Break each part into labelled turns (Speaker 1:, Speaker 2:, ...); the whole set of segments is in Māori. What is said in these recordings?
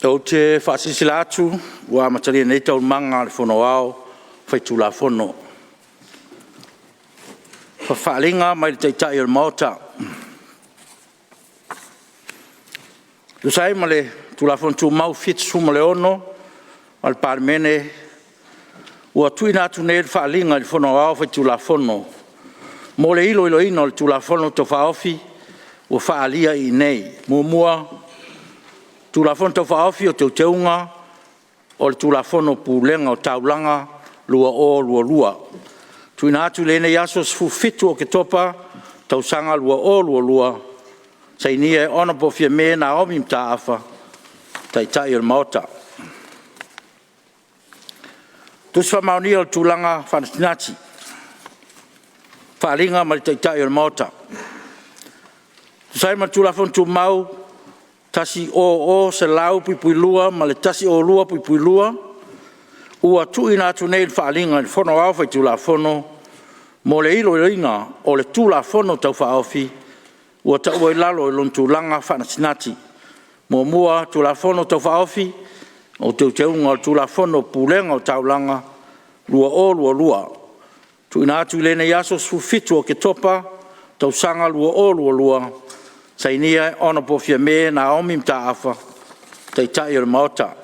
Speaker 1: tau te whaasisila atu, wa mataria nei tau manga le whono au, whai tula whono. Whaalinga mai le taitai o le maota. Lusai ma le tula whono tu mau fit suma le ono, al Palemene, ua tuina atu nei le whaalinga le whono au, whai tula whono. Mo le ilo ino le tula whono tau whaofi, ua whaalia I nei, mua tula whono tau whaofi o tau teunga, o le tula whono pūlenga o taulanga, lua o lua lua. Tuina atu le nei aso sfu fitu Oketopa, tau sanga lua o lua lua, sa inia e ona po fia me na omi mta afa, tai o maota. Tusfa mauni o tulanga whanatinachi, whaalinga ma le tai o maota. Tusai ma tula whono tu mau, tasi o se lau pui lua, ma le tasi o lua pui lua, ua tuina atu nei le whaalinga, le whono au whai tula whono, mo le ilo inga o le tula whono tau whaofi, ua tau lalo I lon tūlanga whanatinati. Mua tula whono tau whaofi, o tau teunga o tula whono pūlenga o taulanga, lua lua. Tuina atu le nei aso su fitu Oketopa, tau sanga lua lua, sa inia ona po fia me na omi mta afa, tai o maota.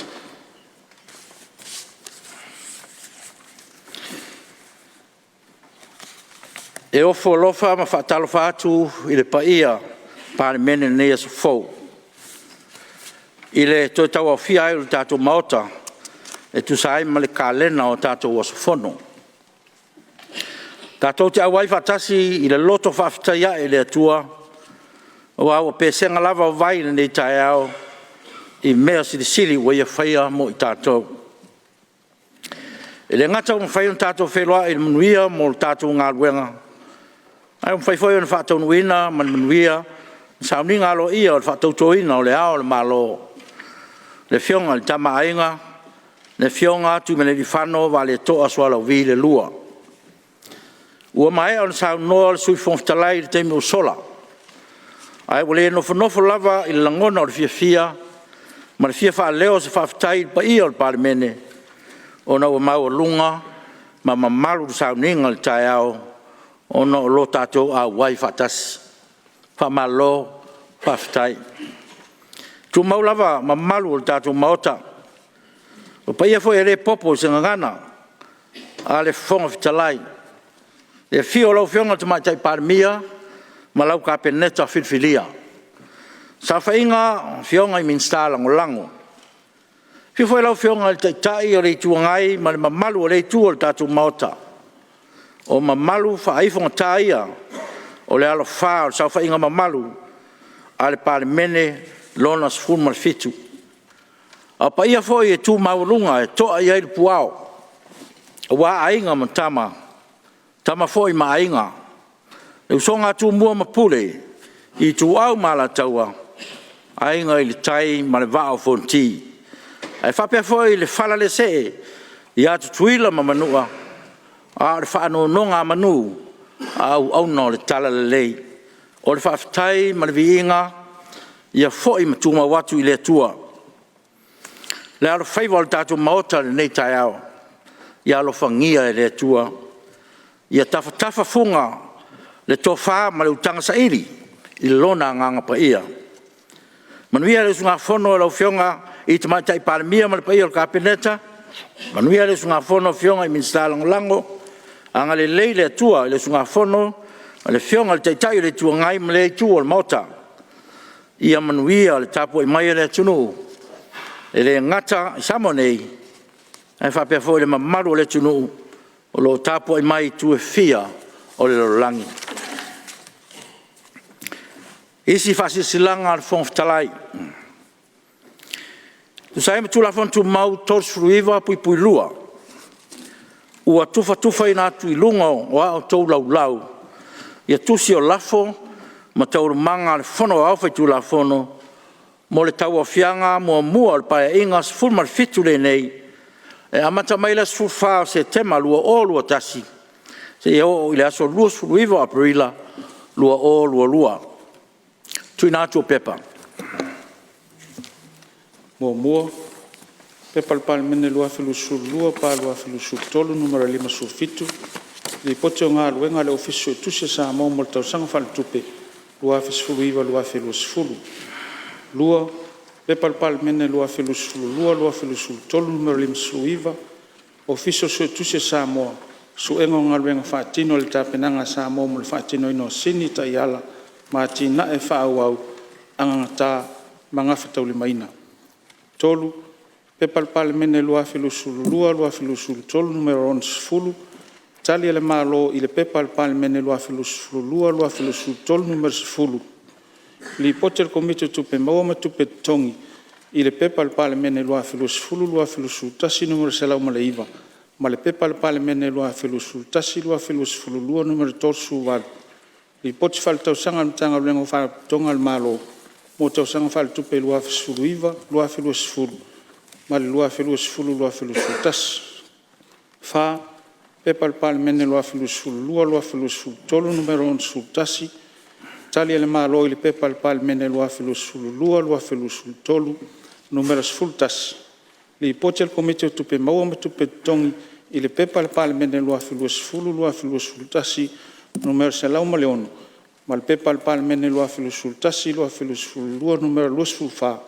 Speaker 1: E ofo lofa ma whaatalo whaatu I le paia Palemene nei aso fau. I le toi tau au fia ai o le tātou maota, e tu sai ma le kālena o tātou aso fono. Tātou te awai whaatasi I le loto whaafitaia e le atua, o au a pēsenga lava o vai nei tai au, I mea sili wa ia whaia mo I tātou. E le ngata o mwhai on tātou wheloa I le manuia mo le tātou ngā luenga. Ai o mwhai whai on whaatau nuina, manuia, sauni ngā lo ia o le whaatau toina o le ao le malo. Le fionga le tama ainga, le fionga tu mene li whano wa le toa swala vi le lua. Ua mai o le saunoa le sui fonftalai le teimi o sola. Ai wale nofo lava I le langona o le fia, ma le fia wha leo se whaftai pa ia o le Palemene, o na ua mau o lunga, ma mamalu le sauninga le tai au, o na o lo tātou a wai whatasi, wha malo, whaftai. Tu mau lava mamalu o le tātou maota, o pa ia fo e re popo se ngangana, a le whonga fitalai, le fio lau fionga te mai tai Palemia, ma lau ka peneta filfilia. Sa whainga fionga I minstala ngolango. Fio fwoi lau fionga le taitai o rei tuangai, ma le mamalu o rei tu o le tātou maota. O mamalu whaaifonga taia, o le alo wha o sa whainga mamalu, a le Palemene lona sfun mal fitu. A pa ia fwoi e tu maurunga e toa iai le puao. Wa ainga ma tama fwoi ma ainga. E usonga tu mua mapule, I tu au mala taua, ainga I le tai ma le vao fonti. Ai whapea fwoi le whala le se, I atu tuila ma manua, a le whaano nonga manu, au no le tala le lei. O le whaftai ma le viinga, ia fwoi ma tuma watu I le atua. Le alo whaiva le tātou maota le nei tai au, ia alo whangia le atua, ia tafa funga, le tofa ma le utanga sa iri, I lona nganga pa ia. Manuia le sunga fono lau fionga I te maitai Palemia ma le pa ia o kapeneta, manuia le sunga fono fionga I minstala ngolango, anga le lei le atua le sunga fono, ma le fionga le taitai le tua ngai ma le tua o le mauta. Ia manuia le tapu I mai le atunu, e le ngata I samonei, e whapea fo le mamaru le tunu, o lo tapu I mai tu e fia o le lorangi. Isi fasi silanga al fonftalai. Tu sai me tula fon tu mau tors fruiva pui lua. Ua tufa ina tu ilunga o au tau lau. Ia tusi o lafo, ma tau manga al fono au fai tula fono, mo le tau afianga mua al pae ingas fulmar fitu le nei, e amata maila sfulfa se tema lua o lua tasi. Se eo ile aso lua fruiva aprila, lua o lua. Tuina atu pepa.
Speaker 2: Mua, pepa le Palemene lua filusulu lua pa lua filusulu tolu numero 5 sufitu. Li pote o ngā luenga le ofiso e tusi sa mo mo le tausanga whalitupe lua fisfulu iwa lua filusulu. Lua, pepa le Palemene lua filusulu lua filusulu tolu numero 5 suiva. Ofiso so e tusi sa mo su engo ngā luenga whaatino le tāpenanga sa mo mo le whaatino ino sini ta iala ma tina e whaau angangata mangafa tau le maina. Tolu, pepa le Palemene lua filusulu tolu numero 11 tali le malo i le pepa le Palemene lua filusulu tolu numero 10. Li pote le komite tupe maua ma tupe tongi i le pepa le Palemene lua filusulu tasi numero selau ma le iwa. Ma le pepa le Palemene lua filusulu tasi lua numero 3 li pote fal tausanga mtanga lengo fa tonga le malo. Mo tausanga fal tupe lua filusulu iwa lua filusulu. Ma le lua filusulu tasi. Fa pepa le Palemene lua filusulu tolu numero 11 tasi. Tali le malo i le pepa le Palemene lua filusulu tolu numero 10 tasi. Li pote le komite tupe maua ma tupe tongi i le pepa le Palemene lua filusulu tasi numero selau ma leono. Ma le pepa le Palemene lua filusulu tasi lua numero 2 fa.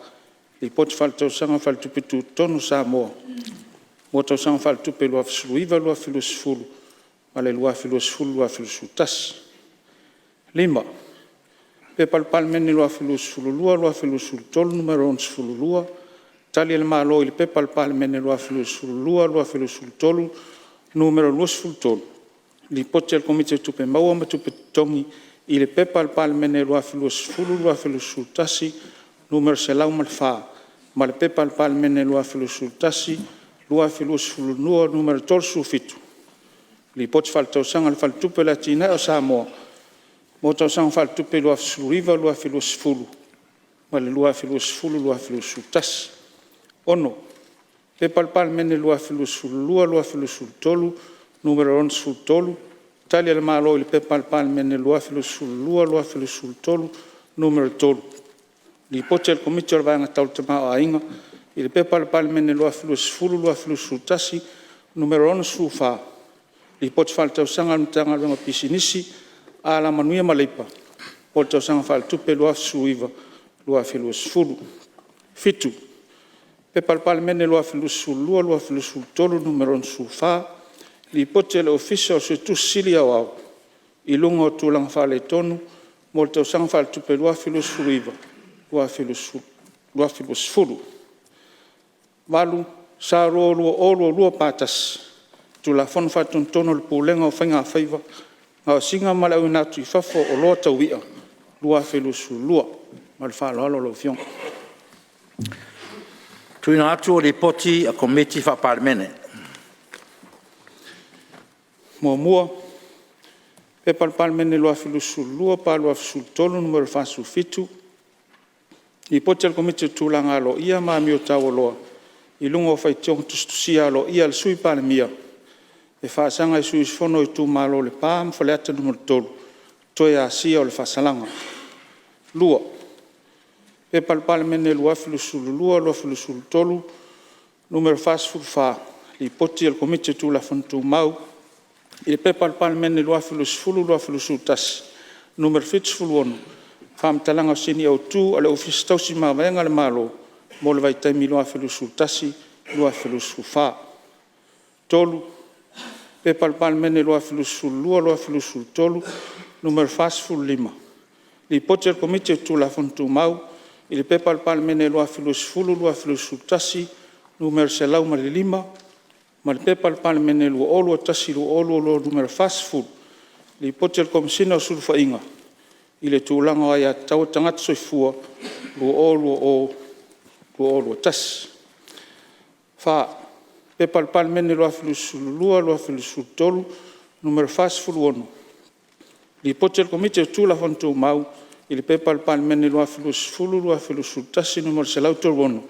Speaker 2: Li pote fal tausanga fal tupe tu tonu sa moa. Mo tausanga fal tupe lua filusulu iwa lua filusulu. Ma le lua filusulu tasi. 5. Pepa le Palemene lua filusulu tolu numero 11 lua. Tali le malo i le pepa le Palemene lua filusulu tolu numero 23. Li pote le komite tupe maua ma tupe tongi i le pepa le Palemene lua filusulu tasi numero selau ma le fa. Ma le pepa le Palemene lua filusulu tasi lua filusulu numero 3 Li pote fal tausanga le fal tupe la tina o Samoa. Mo tausanga fal tupe lua filusulu iwa lua filusulu. Ma le lua filusulu tasi. Ono, pepa le Palemene lua filusulu tolu numero 11 tali le malo i le pepa le Palemene lua filusulu tolu numero 3. Li pote le komite o le vaenga tau te mao ainga i le pepa le Palemene lua filusulu tasi numero 11 fa. Li pote fal tausanga le mtanga le pisinisi a la manuia maleipa. Pote tausanga fal tupe lua filusulu iwa lua filusulu. 7. Pepa le Palemene lua filusulu tolu numero 11 fa. Li pote le ofisa se tu sili au i lunga o tūlanga whale tonu mo le tausanga whale tupe lua filusulu iwa lua filusulu. Walu sa lua patas tu la fon fatun tono le pulenga o whainga whaiva ngā singa mala au natu I whafo o loa tau ia lua filusulu ma le whalo alo lo fiong.
Speaker 1: Tuina atu o le poti a komiti wha Palemene.
Speaker 2: Mua, pepa le Palemene lua filusulu pa lua filusulu tolu numero 5 I poti al komiti tūlanga alo ia ma mi o tau loa. I lunga o whaitiong tustusia alo ia le sui Palemia. E whaasanga I sui fono I tū malo le pā mwhaleata numero 3. Toi a sia o le whasalanga. Lua. Pepa le Palemene lua filusulu tolu numero 5 fa. I poti al komiti tūla fontu mau. I le pepa le Palemene lua filusulu tasi numero 51. Whamtalanga o sini au tū ale ofisi tausi mawaenga le malo mo le vaitaimi lua filusulu tasi lua filusulu fa. Tolu. Pepa le Palemene lua filusulu tolu numero 5. Li pote le komite tūla fontu mau. I le pepa le Palemene lua filusulu tasi numero selau ma le 5. Ma le pepa le Palemene lua olu tasi lua olu numero 5. Li pote le komisina o sulu whainga. I le tūlanga o aia tau tangata soifua lua olu tasi. Fa pepa le Palemene lua filusulu tolu numero 51. Li pote le komite tūla fontu mau. I le pepa le Palemene lua filusulu tasi numero selau tolu.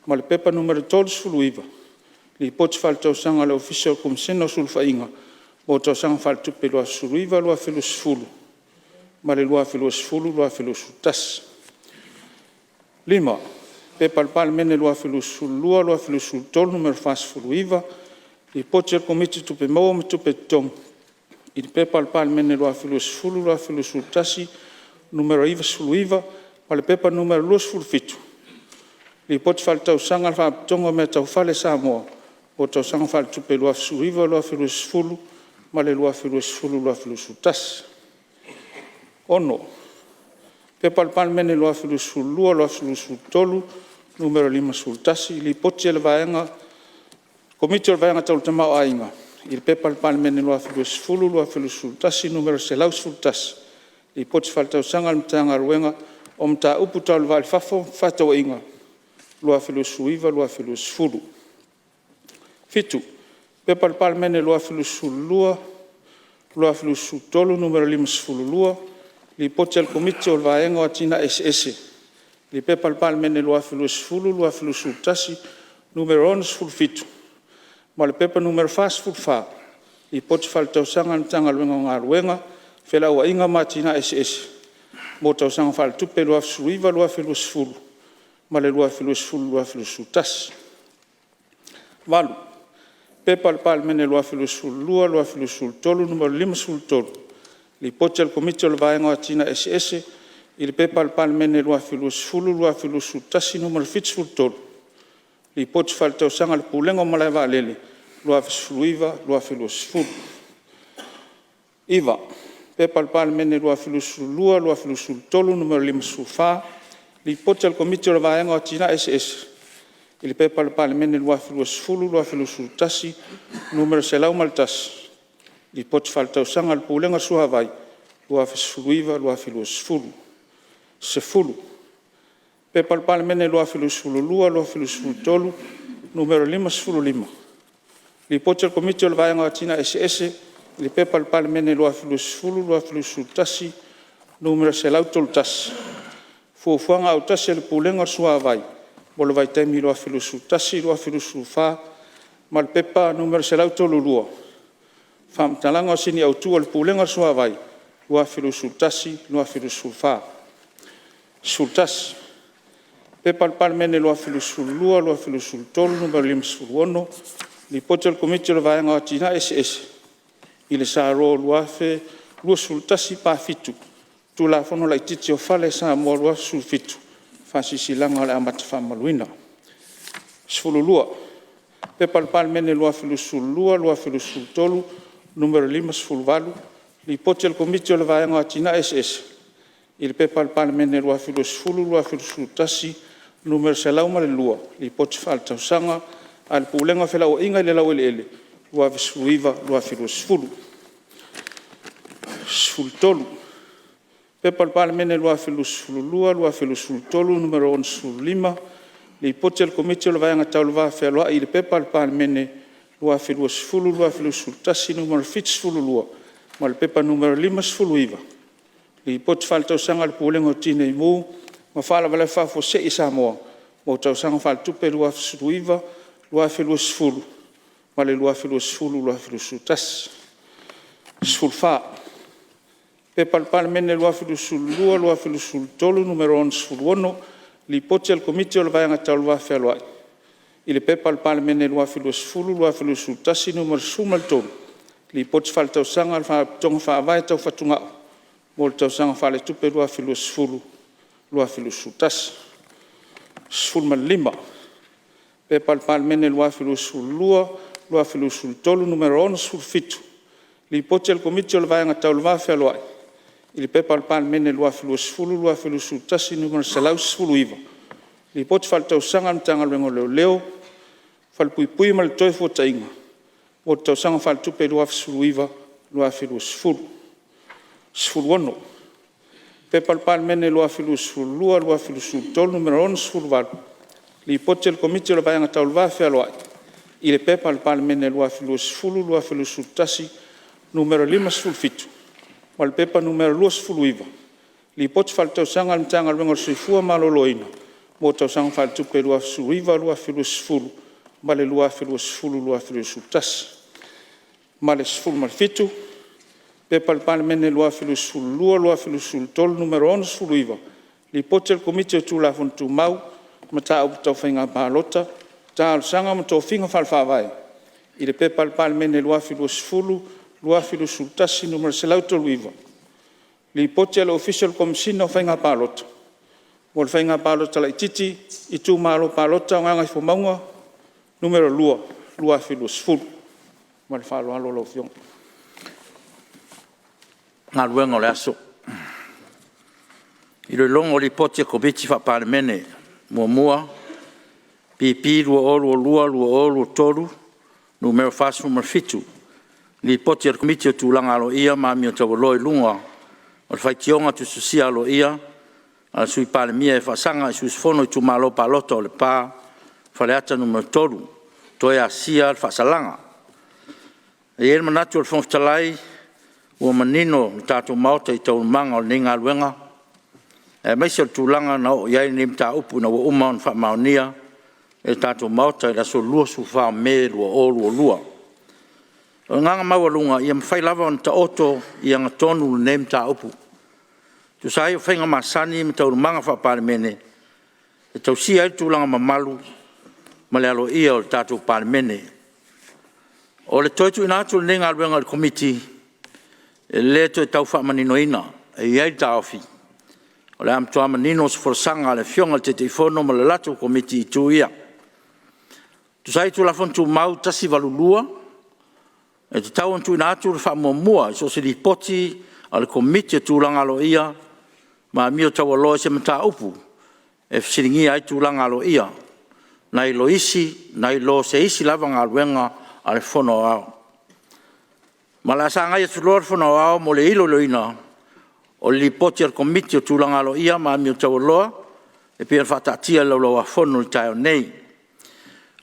Speaker 2: Ma le pepa numero 3 Li pote fal tausanga le official komisina o sulu whainga. O tausanga fal tupe lua filusulu. Ma le lua filusulu tasi. 5. Pepa le Palemene lua filusulua, lua filusutolu, numero fasfuluiva. I pote al komiti tupe maua me tupe tong. I pepa le Palemene lua filusfulu, lua filusutasi, numero iva suluiva, ma le pepa numero lua sfulufitu. I pote fal tau sanga le whaapitonga me tau fale Samoa. O tau sanga fal tupe lua suluiva, lua filusfulu, ma le lua filusfulu, lua filusutasi. Ono. Pepa le Palemene lua filusulua, lua filusutolu, numero 5 sultasi, li poti le Vaega, komiti o le Vaega tau tamau ainga. I pepa le Palemene lua filusfulu, lua filusultasi, numero 6 sultasi. Li poti faltau sanga le mtanga ruenga, o mta upu tau le vale fafo, fatau inga. Lua filusuiva, lua filusfulu. Fitu. Pepa le Palemene lua filusulua, lua filusutolu, numero 5 sfululua. Li poti al komiti o le Vaega o atina SS. Li pepa le Palemene lua filusfulu, lua filusutasi, numero 11 sfulufitu. Ma le pepa numero 4 sfulufa. Li poti faltausanga le tanga luenga o ngā ruenga, fela ua inga ma atina SS. Mo tausanga faltupe lua fisuiva, lua filusfulu. Ma le lua filusfulu, lua filusutasi. Valu. Pepa le Palemene lua filusfulu, lua filusultolu, numero 5 sfulutolu. Li poti al komiti o le Vaega o atina SS, i le pepa le Palemene lua filusfulu, lua filusutasi, numero 7 sfulutolu. Li poti faltausanga le pulenga o malai vaalele, lua fisfuluiva, lua filusfulu. Iva, pepa le Palemene lua filusulua, lua filusultolu, numero 5 sfulufa. Li poti al komiti o le Vaega o atina SS, i le pepa le Palemene lua filusfulu, lua filusutasi, numero 6 maltasi. Li poti faltausanga le pulenga suhavai, lua fisfuluiva, lua filusfulu. Sefulu. Pepa le Palemene lua filusfululua, lua filusfulutolu, numero 5 sfululima. Li poti al komiti o le Vaega o atina SS, li pepa le Palemene lua filusfulu, lua filusutasi, numero 6 tolutasi. Fuafuanga au tasi le pulenga suhavai, mo le vaitaimi lua filusutasi, lua filusulufa, ma le pepa numero 6 tolulua. Whamtalanga o sini au tua le pulenga suhavai, lua filusutasi, lua filusulufa. Sultasi. Pepa le Palemene lua filusulua, lua filusultolu, numero 5 sfuluono, li poti al komiti o le Vaega o atina SS. I le saro luafe, lua sultasi pafitu. Tu la fono la ititi o fale sa mo lua sulfitu. Fasisilanga o le amata whamaluina. Sfululua. Pepa le Palemene lua filusulua, lua filusultolu, numero 5 sfuluvalu, li poti al komiti o le Vaega o atina SS. I le pepa le Palemene lua filusfulu, lua filusutasi, numero 6 ma le lua. Li poti faltausanga, a le pulenga fela o inga i le lau ele, lua fisfuluiva, lua filusfulu. Sfulutolu. Pepa le Palemene lua filusfululua, lua filusfulutolu, numero 11 sfululima. Li poti al komiti o le Vaega taulava fealoa i le pepa le Palemene lua filusfulu, lua filusutasi, numero 7 sfululua. Ma le pepa numero 5 sfuluiva. Li poti faltausanga le pulenga o tine i mū, ma whala wale whafo se i Samoa, mo tausanga faltupe lua fisuiva, lua filusfulu, ma le lua filusfulu, lua filusutasi. Sfulfa. Pepa le Palemene lua filusulua, lua filusultolu, numero 11 sfuluono, li poti al komiti o le Vaega taulava fealoai. I le pepa le Palemene lua filusfulu, lua filusutasi, numero 10 li poti faltausanga le whaapitonga whaavai tau whatungao. Mo le tausanga whale tupe lua filusfulu, lua filusutasi. Sfulma 5. Pepa le Palemene lua filusulua, lua filusultolu, numero 11 sfulufitu. Li poti al komiti o le Vaega taulava fealoai. I le pepa le Palemene lua filusfulu, lua filusutasi, numero 6 sfuluiva. Li poti faltausanga le tanga luenga leo, falpuipui ma le toe fuatainga. Mo le tausanga whale tupe lua fisuluiva, lua filusfulu. Sfuluono. Pepa le Palemene lua filusfulua, lua filusultolu, numero 11 sfuluvalu. Li poti al komiti o le Vaega taulava fealoai. I le pepa le Palemene lua filusfulu, lua filusutasi, numero 5 sfulufitu. Ma le pepa numero 2 sfuluiva. Li poti faltausanga le mtanga luenga o soifua ma loloina. Mo tausanga faltupe lua fisuiva, lua filusfulu, ma le lua filusfulu, lua filusutasi. Ma le sfulu ma le fitu. Pepa le Palemene lua filusulua, lua filusultolu, numero 11 sfuluiva. Li poti al komiti o tūlafonu tumau, mata upu tau whainga pālota, tā sanga mo tō whinga whalwhawai. I le pepa le Palemene lua filu sifulu, lua filu sultasi numero se lauto luiva. Li poti ala official commissioner o whainga pālota. Mo le whainga pālota la ititi, i tū mālo pālota o nganga i whamaunga, numero lua filu sifulu. Mo le whalo alo lau whionga.
Speaker 1: Ngā ruenga o le aso. I le longo li poti a komiti wha Palemene, mua, pipi lua o toru, numero fasu numero fitu. Li poti a komiti o tūlanga alo ia, mami o tau loi lunga, o le whaitionga tu susia alo ia, a sui Palemia e whasanga i susfono i tu malo palota o le pā, whaleata numero toru, toe a sia al whasalanga. E ere manatu o le whonftalai, ua manino tātou maota i tau manga o le ninga luenga, e maisi o tūlanga na o iai ni mta upu na ua uma on wha maonia, e tātou maota i raso lua su wha me lua. O nganga maua lunga, ia mwhai lava on ta oto i anga tonu le mta upu. Tu sai o whainga masani mi tau manga wha Palemene, e tau sia i tūlanga mamalu, ma le alo ia o le tātou Palemene. O le toitu inatu le ninga luenga le komiti, e le to e tau wha maninoina, e iai taofi. O le amtoa manino se forsanga le fionga te te fono ma le lato komiti i tu ia. Tu sai tu la fontu mau tasi valulua, e te tau antu inatu le wha mua, so se li poti a le komiti e tūlanga alo ia, ma mio tau aloa se mata upu, e fsiringi ai tūlanga alo ia, na i lo isi, na i lo se isi lava ngā ruenga a le fono au. Ma la sa ngai tu lor fono au mo le ilo loina, o li poti al komiti o tūlanga alo ia, ma mio tau aloa, e pia whatatia lau a fono le taio nei.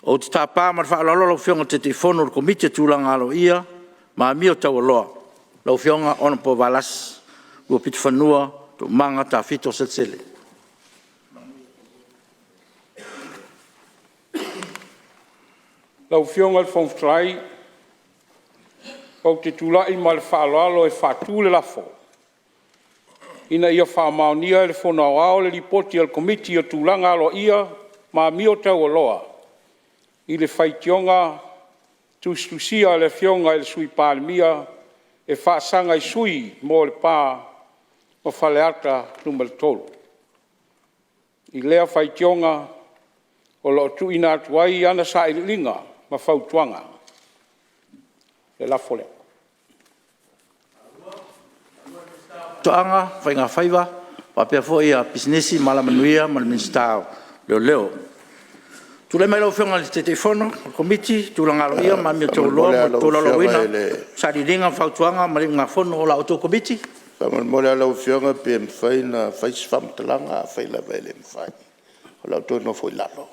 Speaker 1: O te tāpā ma wha alo fionga te fono le komiti o tūlanga alo ia, ma mio tau aloa, lau fionga ona po valas, ua pitu whanua, to manga ta fito setsele.
Speaker 3: Lau fionga le whonftrai, o te tūlai ma le whaaloalo e whātū le lafo. Ina ia whaamaonia le whonoao le ripoti al komiti o tūlanga alo ia, ma mio tau aloa. I le whaitionga, tustusia le fionga e le sui Palemia, e whaasanga i sui mo le pā, o whaleata numero tolu. I lea whaitionga, o lo tu ina atuai ana sa ililinga, ma whautuanga. Le lafo lea.
Speaker 1: Toanga, whainga whaiva, wapea fo ia businesi, malamanuia, malaminstao, leo. Tule mai lau whionga le te fono, komiti, tūlanga alo ia, mami o tau loa, mo tō lalo wina, sa di ringa whautuanga, mali ngā fono o la o tō komiti.
Speaker 4: Mole lau whionga pe mwhai na whais whamtalanga, whai la vele mwhai. O lau tō no fwoi lalo.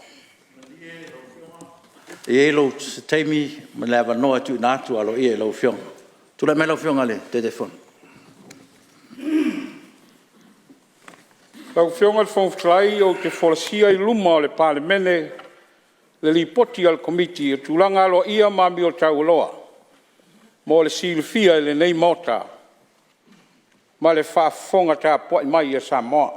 Speaker 1: E lo se teimi, ma lewa noa tu nātu alo ia lau whionga. Tule mai lau whionga le te fono.
Speaker 3: Lau fionga le whonftrai o te wholasia i luma o le Palemene, le ripoti al komiti o tūlanga alo ia mami o tau loa. Mo le silfia le nei mota, ma le whaafonga tā poi mai a Samoa.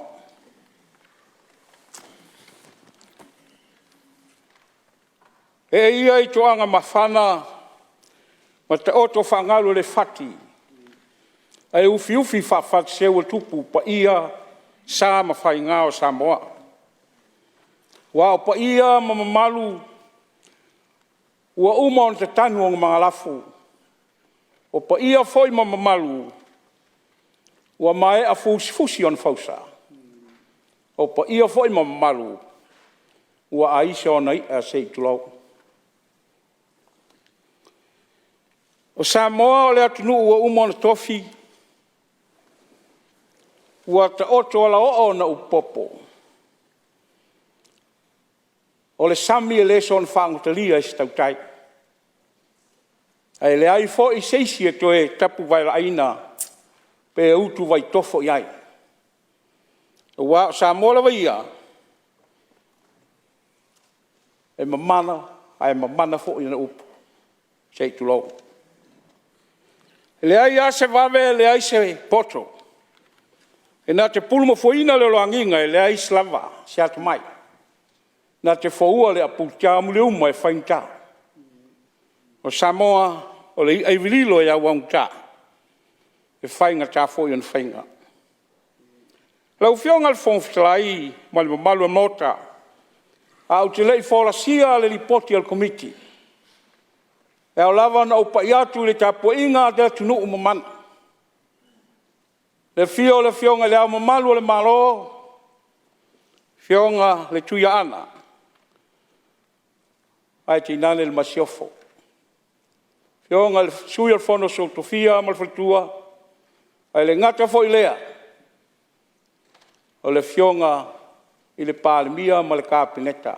Speaker 3: E ia i toanga mawhana, ma te oto whangalu le whati. Ai ufi whawhat sewa tupu pa ia sa ma whai ngā o Samoa. Wa o pa ia ma mamalu, ua uma on te tanu o mga lafu. O pa ia foi ma mamalu, ua mai a fusi on fausa. O pa ia foi ma mamalu, ua aisa o nei a sei tulau. O Samoa o le atunu ua uma on tofi, ua ta oto ala o na upopo. O le sami e le son whangotalia e stautai. Ai le ai fo i seisi e toe tapu vai la aina, pe utu vai tofo iai. Ua Samoa la vai ia, e mamana fo i na upu, sei tu lau. Le ai a se vave, le ai se poto. E nā te pulma foina le loanginga e le ai slava, se atu mai. na te whaua le aputia mule uma e whainta. O Samoa, o le ai vililo e awang ta. E whainga ta fo yon whainga. Lau whionga le whongwhitalai, ma le mamalu e mota, a au te lei wholasia le ripoti al komiti. E au lava na upa iatu le tapo inga de tunu umamana. Le whionga le au mamalu le malo, whionga le tuia ana. Ai te inane le masiofo. Whionga le sui al fono so tofia mal fatua, ai le ngata fo ilea. O le whionga i le Palemene ma le kapineta.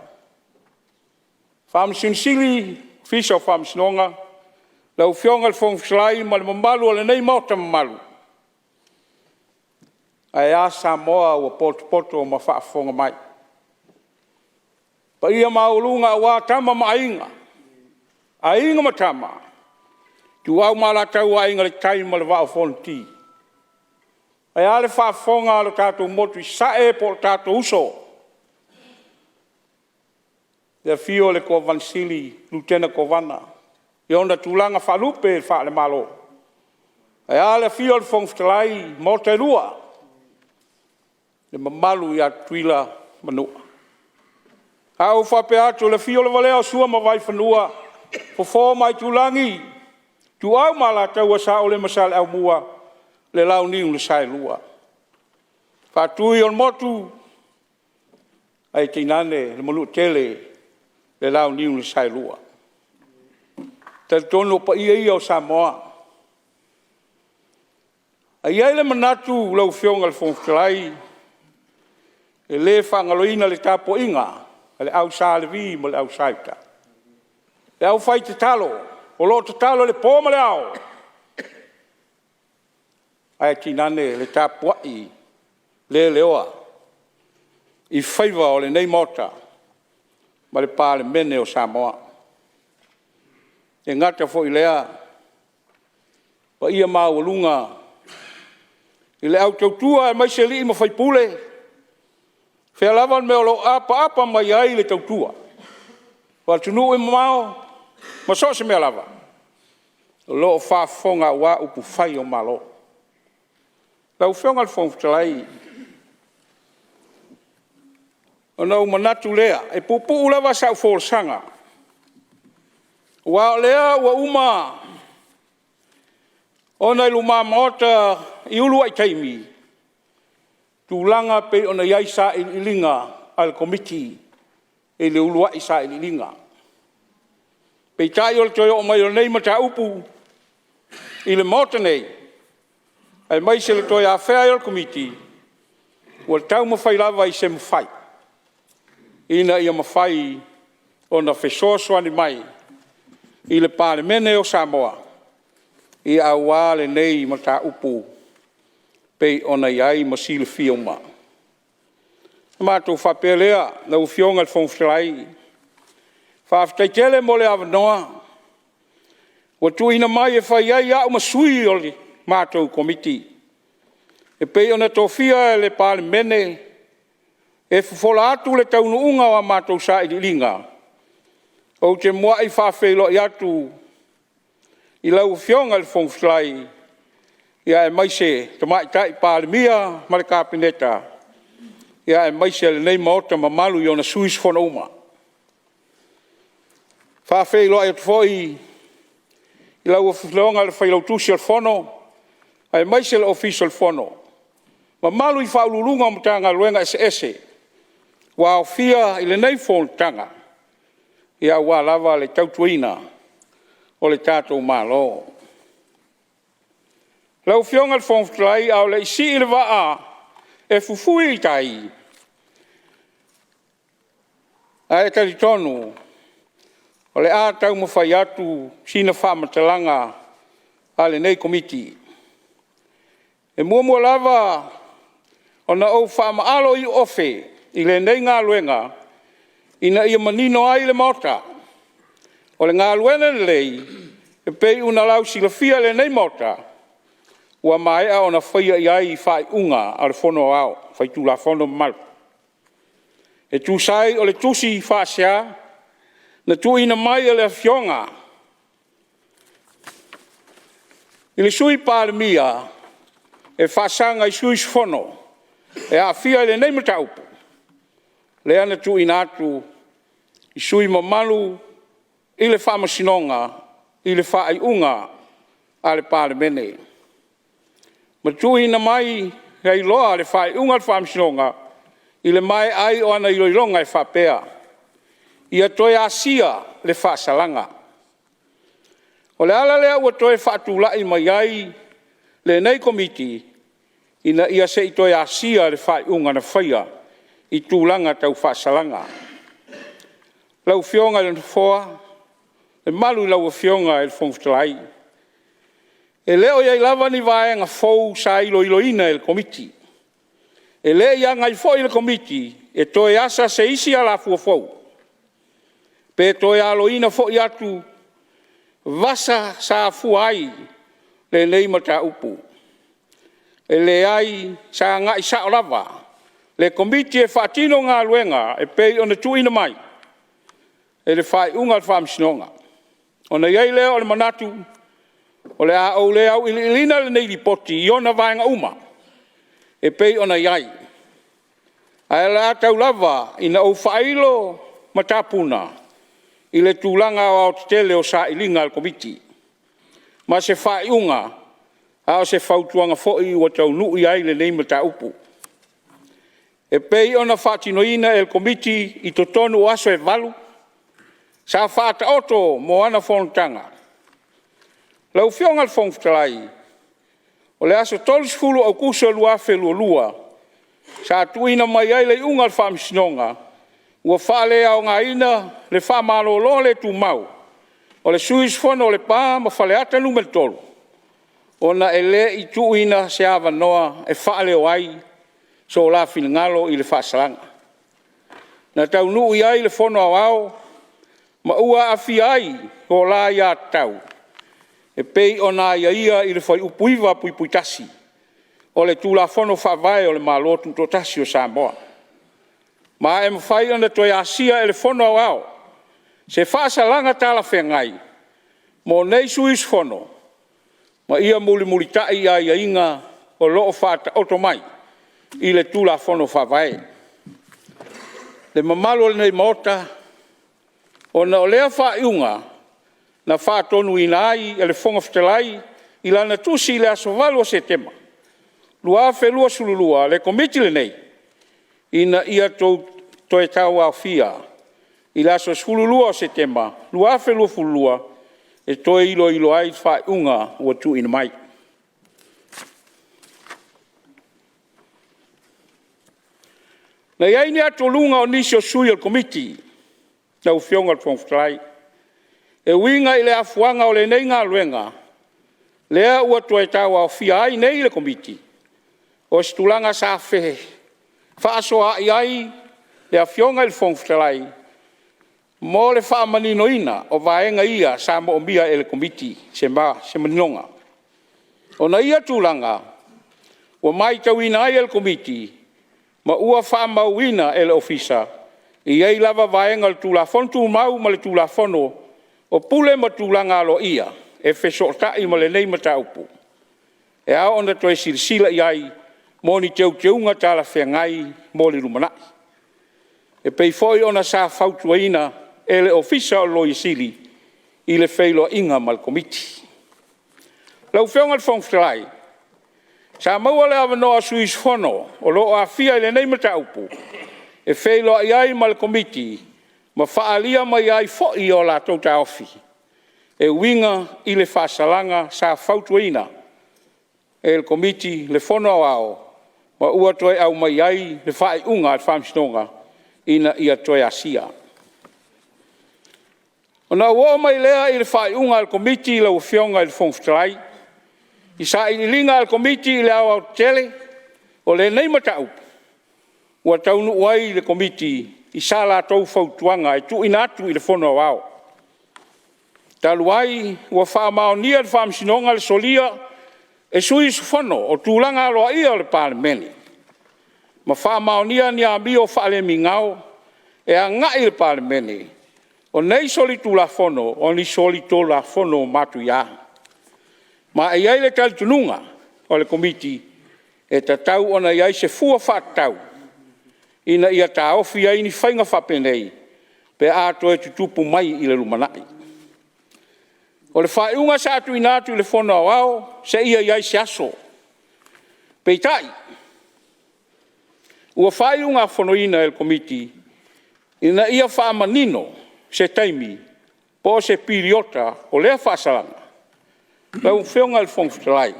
Speaker 3: Whamsinsili, fisa o whamsinonga, lau whionga le whongwhitalai ma le mamalu o le nei mauta mamalu. Ai a Samoa ua poto o ma whaafonga mai. Pa ia maulunga wa tama ma ainga. Ainga ma tama. Tu au ma la tau ainga le tai ma le wao fonti. Ai ale whaafonga le tātou motu i sae po le tātou uso. Ia fio le ko vansili, lutena ko vana. Ia onda tūlanga whalupe le wha le malo. Ai ale fio le whongwhitalai mo te rua. Le mamalu ia tuila manua. Au whape atu le fio le valea sua ma vai whanua. Fofo mai tūlangi. Tu au mala tau sa o le masale au mua. Le lau niu le sai lua. Whatui on motu. Ai te inane le molu tele. Le lau niu le sai lua. Te tono pa ia o Samoa. Ai ai le manatu lau whionga le whongwhitalai. E le whangaloina le tapo inga. Le au sa le vi mo le au saita. Le au whai te talo. O lo te talo le pōma le au. Ai tinane le tapo ai. Le leoa. I whaiva o le nei mota. Ma le Palemene o Samoa. E ngata fo i lea. Pa ia maulunga. I le au tautua e maise li ma whaipule. Whea lawan me o lo apa mai ai le tautua. Wa tunu e mamao. Ma so se mea lava. O lo whaafonga wa upu whai o malo. Lau whionga le whongwhitalai. O nau manatu lea. E pupu ulawa sa ufolsanga. Wa lea wa uma. O nei luma maota i ulu ai taimi. Tūlanga pe ona iai sa ilinga al komiti. E le ulu ai sa ilinga. Pe tai o le toi o mai o nei mata upu. I le maota nei. Ai mai se le toi a whea i al komiti. Ua tau mawhai lava i se mawhai. Ina ia mawhai o na whesoaswani mai. I le Palemene o Samoa. I awa le nei mata upu. Pei ona iai masile fioma. Mātou whapelea na uwhionga le whongwhitalai. Whawhtaitele mo le awanoa. Wa tuina mai e whai ai au masui o le mātou komiti. E pei ona tofia le Palemene. E fufola atu le taunuunga wa mātou sa ilinga. O te mua i whawhelo i atu. I lau whionga le whongwhitalai. Ia e maise te maitai Palemene ma le kapineta. Ia e maise le nei maota ma malu i ona suis fona uma. Whawhelo ai atu foi. I lau whionga le whailau tusi al fono. Ai maise le official fono. Ma malu i whaululunga mo tanga luenga ese. Wa o fia i le nei fon tanga. Ia wa lava le tautuina. O le tātou malo. Lau whionga le whongwhitalai au le isi i le waa. E fufui i tai. A e tari tonu. O le a tau mawhai atu sina whamatalanga. A le nei komiti. E mua lava. O na au whamaalo i ofe. I le nei ngā luenga. Ina ia manino ai le mota. O le ngā luenga lei. E pei una lau sila fia le nei mota. Ua mai a ona whaia i ai whai unga a le whono au. Whai tūla whono mal. E tūsai o le tusi whaasea, na tuina mai o le fionga. I le sui Palemene, e whaasanga i sui Fono, e a fia le nei mataupu. Le ana tuina atu, i sui mamalu, i le whamasinonga, i le whaaiunga, a le Palemene. Ma tuina mai, hei loa le whaaiunga le whamasinonga, i le mai ai o ana i loilonga e whapea. Ia toe asia le whaasalanga. O le ala lea ua toe whaatulai mai ai le nei komiti ina ia se i toe asia le whaiunga na whaia i tūlanga tau whaasalanga. Lau fionga le whoa, le malu lau fionga e le whongwhtalai. E leo iai lava ni vaenga fau sa iloina e le komiti. E le ia ngai fo i le komiti e toe asa se isi ala fuafou. Pe toe aloina fo i atu vasa sa fuai le nei mata upu. E le ai sa ngai sa olava. Le komiti e whaatino ngā luenga e pei o na tuina mai. E le whai unga le whamsinonga. O na iei leo o le manatu o le a au le au ilina le nei ripoti i ona vaenga uma. E pei ona iai. A la atau lava ina o whailo matapuna i le tūlanga o tele o sa ilinga al komiti. Ma se whaiunga a o se whautuanga fo'i o tau nui ai le nei mata upu. E pei ona whaatinoina el komiti i to tonu aso e valu. Sa whaata oto mo ana Fonotaga. Lau fionga le whongwhtalai. O le aso tolusfulu au kusa lua whelua. Sa tuina mai ai le unga le whamsinonga. Ua whale au ngā ina le whamalo lo le tu mau. O le suis fono le pā ma whale ata numel tolu. O na ele i tuina se awa noa e whale o ai. So la ngalo i le whasalanga. Na tau nui ai le fono au au. Ma ua awhi ai o la ia tau. E pei o na ia i le whai upuiva puipuitasi. O le tūla fono whawai o le malotu totasi o Samoa. Ma e mwhai ona toi asia e le fono au au. Se whaasalanga tala whengai. Mo nei suis fono. Ma ia muli tai a ia inga o loo whaata otomai. I le tūla fono whawai. Le mamalo le nei mota. O na o lea whaiunga. Na whaatonu ina ai e le whongawhtalai. I lana tusi le aso valu o Setema. Lua whelua sululua le komiti le nei. Ina ia toe tau au fia. I laso sululua o Setema. Lua whelua fulua. E toe ilo ai whaiunga ua tu ina mai. Na iai ni atolunga o nisi o sui al komiti. Na ufionga al whongwhtalai. E winga i le afuanga o le nei ngā luenga. Lea ua toe tau au fia ai nei le komiti. O stulanga sa fehe. Whaaso a iai le afionga il whongwhtalai. Mo le whaamanino ina o vaenga ia sa mo ombia ele komiti se maninonga. O na ia tūlanga, o mai tauina ai ele komiti, ma ua whaamauina ele ofisa, i ei lava vaenga le tūlafonu tū mau ma le tūlafono, o pule ma tūlanga alo ia, e whesotai ma le nei mata upu. E ao ona toe sirisila iai, mo ni teunga tala whengai mo le rumanai. E pei foi ona sa whautuaina e le ofisa o loi sili i le wheilo inga mal komiti. Lau whionga le whongwhtalai, sa maua le awa noa suis fono o lo a fia i le nei mata upu, e wheilo iai mal komiti ma whaalia mai ai foi o la tauta ofi. E winga i le whasalanga sa whautuaina e le komiti le fono ao, ma ua toe au mai ai le whae unga al whamsinonga ina ia toe asia. O na ua mai lea i le whae unga al komiti la uwhionga i le whongwhtalai, i sa i linga al komiti i le au au tele, o le nei mata upu. Ua taunu uai i le komiti i sa la tau whautuanga e tu inatu i le fono ao. Taluai ua whaamao nia le whamsinonga le solia e sui fono o tūlanga aloa ia le Palemene. Ma whaamao nia ni a mi o whaale mi ngau e a ngai le Palemene, o nei soli tu la fono, o ni soli to la fono matu ia. Ma e iai le talitununga, o le komiti, e tatau ona iai se fua whātau, ina ia tā ofi ai ni whainga whapenei, pe ato e tutupu mai i le lumanai. O le whaiunga sa atu inatu le fono au, se ia iai se aso. Peitai, ua whaiunga fonoina el komiti, ina ia whaamanino se taimi, po se piriota o lea whaasalanga. Lau whionga le whongwhitalai.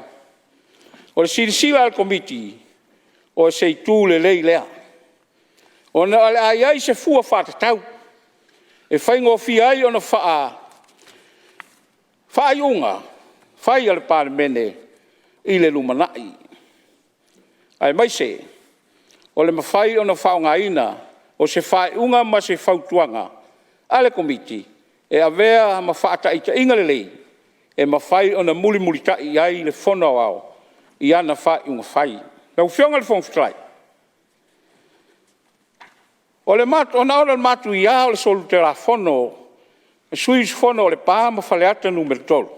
Speaker 3: O le sirisila al komiti, o se itu le lei lea. O na ale ai se fua whātatau. E whaingo fi ai o na whaiunga, whai ale Palemene i le lumanai. Ai mai se, o le mawhai o na whaongaina, o se whaiunga ma se whautuanga, ale komiti, e avea ma whaataita inga le lei, e mawhai o na muli tai ai le whono au, i ana whaiunga whai. Lau whionga le whongwhitalai. O le matu, o na ora le matu ia o le solu te la whono, e suis whono o le pā ma whaleata numero tolu.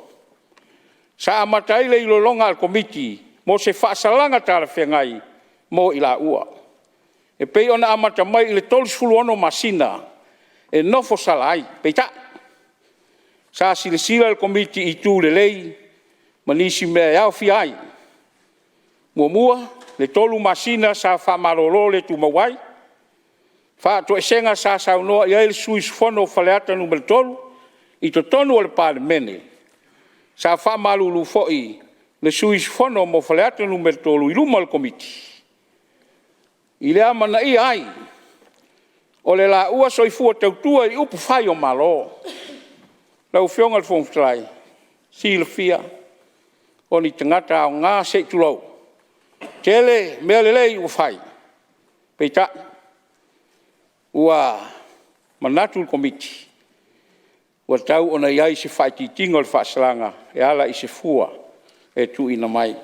Speaker 3: Sa amatai le ilo longa al komiti, mo se whaasalanga tāra whengai, mo i la ua. E pei ona amata mai i le tolu sulu ono masina, e nofo salai, peita. Sa silisila al komiti i tū le lei, ma nisi mea iau fi ai. Mua, le tolu masina sa whamarolo le tu mawai, whātua e senga sa saunoa i aile suis whono whaleata numero tolu, i to tonu o le Palemene. Sa whamarulu foi le suis whono mo whaleata numero tolu i luma le komiti. I le amana i ai, o le la ua soifua tautua i upu whai o malo. Lau whionga le whongwhitalai, si le fia, o ni tangata o ngā se tulau. Tele, mea lelei ua whai. Peita, ua manatu le komiti. Ua tau ona iai se whaititinga le whaasalanga, e ala i se fua, e tu ina mai.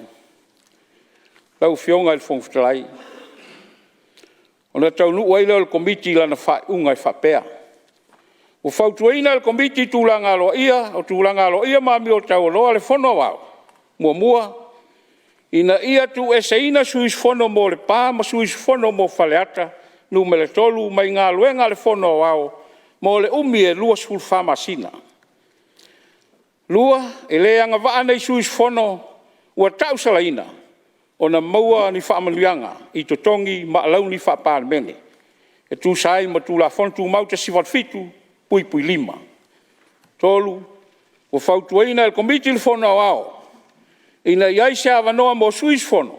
Speaker 3: Lau whionga le whongwhitalai. Ona tau nuu aile le komiti lana whaiunga i whapea. O whautuaina le komiti tūlanga alo ia, o tūlanga alo ia mami o tau loa le whono wau. Mua, ina ia tu e seina suis whono mo le pā, ma suis whono mo whaleata, numele tolu mai ngā luenga le whono wau, mo le umi e lua sul whamasina. Lua, e leanga waanei suis whono, ua tau salaina, o na maua ni whaamanuianga, i totongi ma alau ni whaapalemene. E tu sai ma tu la whono tu mauta siwat fitu, pui lima. Tolu, o whautuaina el komiti le whono au, ina iai se awanoa mo suis whono,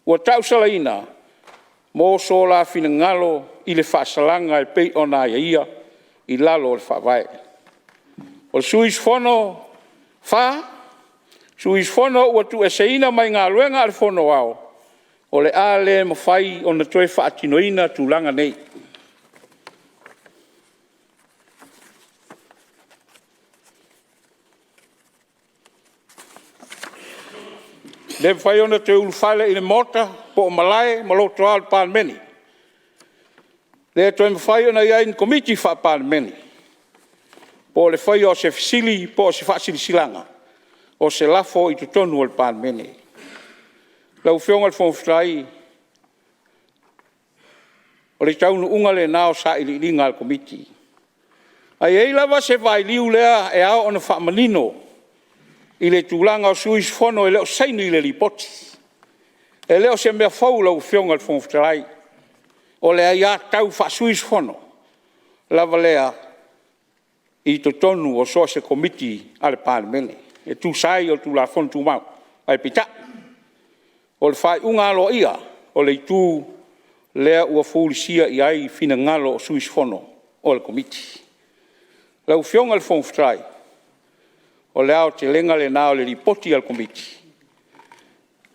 Speaker 3: ua tau salaina, mo so la fina ngalo i le whaasalanga e pei ona ia i lalo le whawae. O suis whono suis whono ua tu e seina mai ngā luenga le whono au, o le ale ma whai o na toe whaatinoina tūlanga nei. Le whai ona te ulwhale i le mota, po o malae, maloto al Palemene. Le toi mwhai ona ia in komiti wha Palemene. Po le whai o se fisili, po o se whaasili silanga. O se lafo i tutonu al Palemene. Lau whionga le whongwhitai. O le taunu unga le nao sa ili linga al komiti. Ai eilawa se vai liu lea e ao ona whaamanino. I le tūlanga o suis whono e leo sainu i le ripoti. E leo se mea whau lau whionga le whongwhitalai. O lea ia tau wha suis whono. Lava lea i to tonu o soa se komiti ale Palemene. E tu sai o tu la whono tu mau. Ai pita. O le whai unga alo ia. O le tu lea ua fūrisia i ai fina ngalo o suis whono o le komiti. Lau whionga le whongwhitalai. O le au te lenga le nao le ripoti al komiti.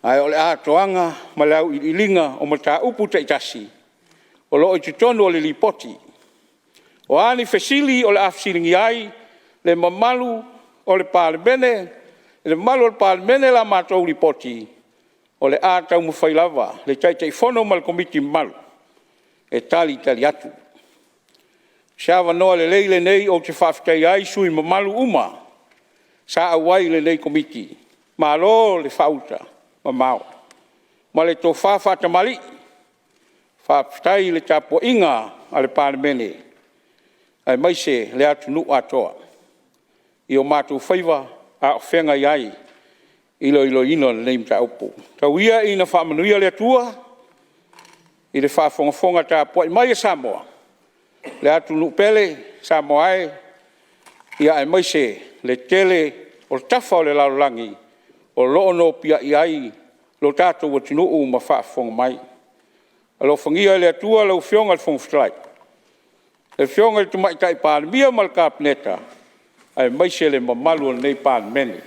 Speaker 3: Ai o le a toanga ma le au i linga o mata upu te itasi. O lo i tutonu o le ripoti. O ani fesili o le afsiringi ai, le mamalu o le Palemene, le malu o le Palemene la matou ripoti. O le a tau mwhai lava, le tai whono ma le komiti malu. E tali atu. Siawa noa le leile nei o te whawhitai ai sui mamalu uma. Sa awai le nei komiti. Ma lo le whauta ma mau. Ma le tō whawhata mali. Whawhitai le tapo inga a le Palemene. Ai maise le atu nu atoa. I o mātou whaiva a whenga iai. Ilo ino le neim ta upo. Tau ia ina whamanuia le atua. I le whawhongafonga tapo i mai Samoa. Le atu nu pele Samoa ai. Ia ai maise le tele o tafa o le lalulangi. O loo no pia iai. Lo tātou wa tinuu ma whaafonga mai. Alo whangia le atua lau whionga le whongwhitai. Le whionga le tumaitai Palemia ma le kāpneta. Ai maise le mamalu le nei Palemene.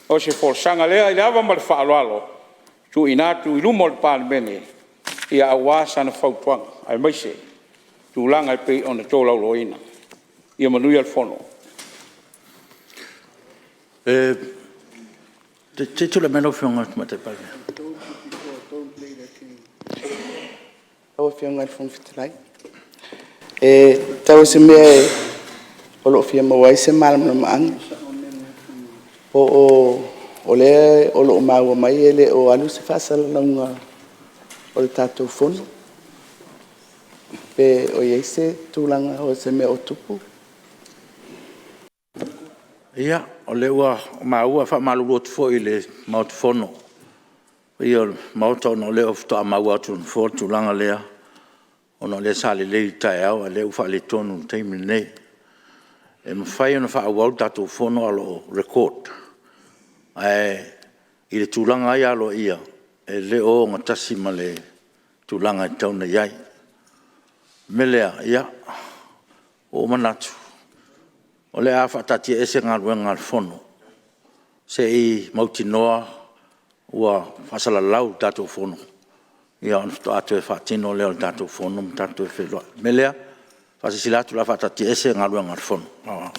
Speaker 3: O se forsanga lea i lewa ma le whaaloalo. Tu inatu i lumo le Palemene. Ia awasa na whautuanga. Ai maise. Tu langa i pei o na tōlau loina. Ia manui al whono.
Speaker 1: Te tula meno whionga tumate Palemene.
Speaker 5: Tau whionga le whongwhitai. Tau se mea o lo fia mawai se malam maang. O le o lo maua mai ele o alu se whasala launga o le tātou whono. Pe o yeise tūlanga o se mea o tupu.
Speaker 1: Ia, o le ua maua whamalu rotu fo i le mautu whono. Ia mauta ono leo ftoa maua atu fo tūlanga lea. Ono le sale le tai au, le ufa le tonu teimi nei. E mwhai ona wha awau tātou whono alo record. I le tūlanga ai alo ia. E le o ngatasi ma le tūlanga i tauna iai. Melea, ia. O manatu. O le a whaatati ese ngā ruenga al whono. Se i mauti noa ua whasala lau tātou whono. Ia on sto atu e whaatino leo tātou whono, tātou e whelua. Melea, whasisilatu la whaatati ese ngā ruenga al whono.